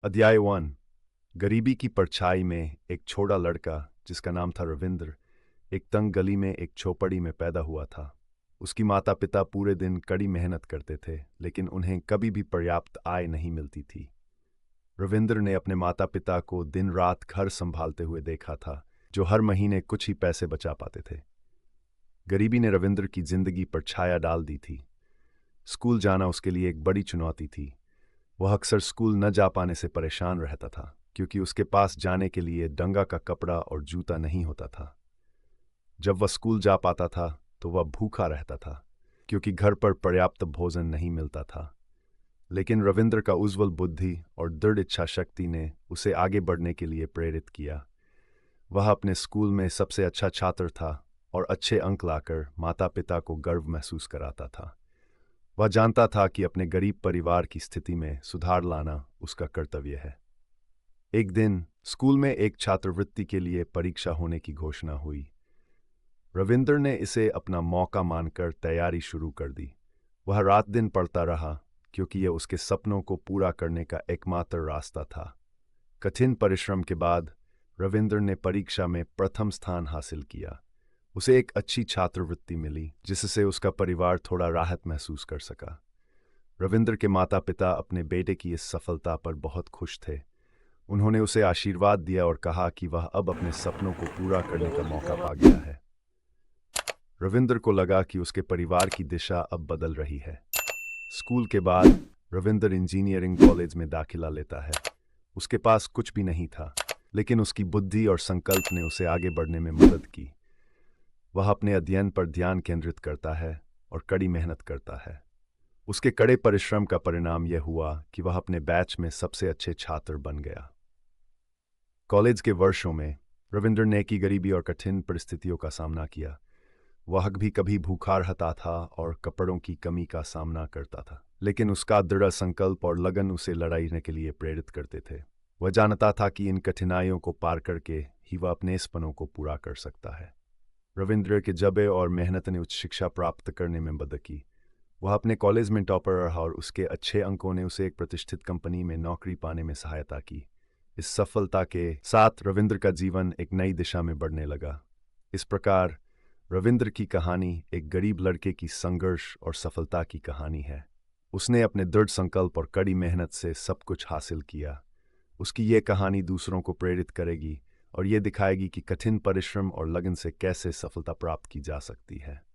अध्याय 1। गरीबी की परछाई में एक छोटा लड़का जिसका नाम था रविंद्र एक तंग गली में एक झोपड़ी में पैदा हुआ था। उसकी माता पिता पूरे दिन कड़ी मेहनत करते थे, लेकिन उन्हें कभी भी पर्याप्त आय नहीं मिलती थी। रविंद्र ने अपने माता पिता को दिन रात घर संभालते हुए देखा था, जो हर महीने कुछ ही पैसे बचा पाते थे। गरीबी ने रविंद्र की जिंदगी पर छाया डाल दी थी। स्कूल जाना उसके लिए एक बड़ी चुनौती थी। वह अक्सर स्कूल न जा पाने से परेशान रहता था, क्योंकि उसके पास जाने के लिए डंगा का कपड़ा और जूता नहीं होता था। जब वह स्कूल जा पाता था तो वह भूखा रहता था, क्योंकि घर पर पर्याप्त भोजन नहीं मिलता था। लेकिन रविंद्र का उज्ज्वल बुद्धि और दृढ़ इच्छा शक्ति ने उसे आगे बढ़ने के लिए प्रेरित किया। वह अपने स्कूल में सबसे अच्छा छात्र था और अच्छे अंक लाकर माता पिता को गर्व महसूस कराता था। वह जानता था कि अपने गरीब परिवार की स्थिति में सुधार लाना उसका कर्तव्य है। एक दिन स्कूल में एक छात्रवृत्ति के लिए परीक्षा होने की घोषणा हुई। रविंद्र ने इसे अपना मौका मानकर तैयारी शुरू कर दी। वह रात दिन पढ़ता रहा, क्योंकि यह उसके सपनों को पूरा करने का एकमात्र रास्ता था। कठिन परिश्रम के बाद रविंद्र ने परीक्षा में प्रथम स्थान हासिल किया। उसे एक अच्छी छात्रवृत्ति मिली, जिससे उसका परिवार थोड़ा राहत महसूस कर सका। रविंद्र के माता पिता अपने बेटे की इस सफलता पर बहुत खुश थे। उन्होंने उसे आशीर्वाद दिया और कहा कि वह अब अपने सपनों को पूरा करने का मौका पा गया है। रविंद्र को लगा कि उसके परिवार की दिशा अब बदल रही है। स्कूल के बाद रविंद्र इंजीनियरिंग कॉलेज में दाखिला लेता है। उसके पास कुछ भी नहीं था, लेकिन उसकी बुद्धि और संकल्प ने उसे आगे बढ़ने में मदद की। वह अपने अध्ययन पर ध्यान केंद्रित करता है और कड़ी मेहनत करता है। उसके कड़े परिश्रम का परिणाम यह हुआ कि वह अपने बैच में सबसे अच्छे छात्र बन गया। कॉलेज के वर्षों में रविंद्र ने की गरीबी और कठिन परिस्थितियों का सामना किया। वह भी कभी भूखा रहता था और कपड़ों की कमी का सामना करता था, लेकिन उसका दृढ़ संकल्प और लगन उसे लड़ने के लिए प्रेरित करते थे। वह जानता था कि इन कठिनाइयों को पार करके ही वह अपने सपनों को पूरा कर सकता है। रविंद्र के जबे और मेहनत ने उच्च शिक्षा प्राप्त करने में मदद की। वह अपने कॉलेज में टॉपर रहा और उसके अच्छे अंकों ने उसे एक प्रतिष्ठित कंपनी में नौकरी पाने में सहायता की। इस सफलता के साथ रविंद्र का जीवन एक नई दिशा में बढ़ने लगा। इस प्रकार रविंद्र की कहानी एक गरीब लड़के की संघर्ष और सफलता की कहानी है। उसने अपने दृढ़ संकल्प और कड़ी मेहनत से सब कुछ हासिल किया। उसकी ये कहानी दूसरों को प्रेरित करेगी और ये दिखाएगी कि कठिन परिश्रम और लगन से कैसे सफलता प्राप्त की जा सकती है।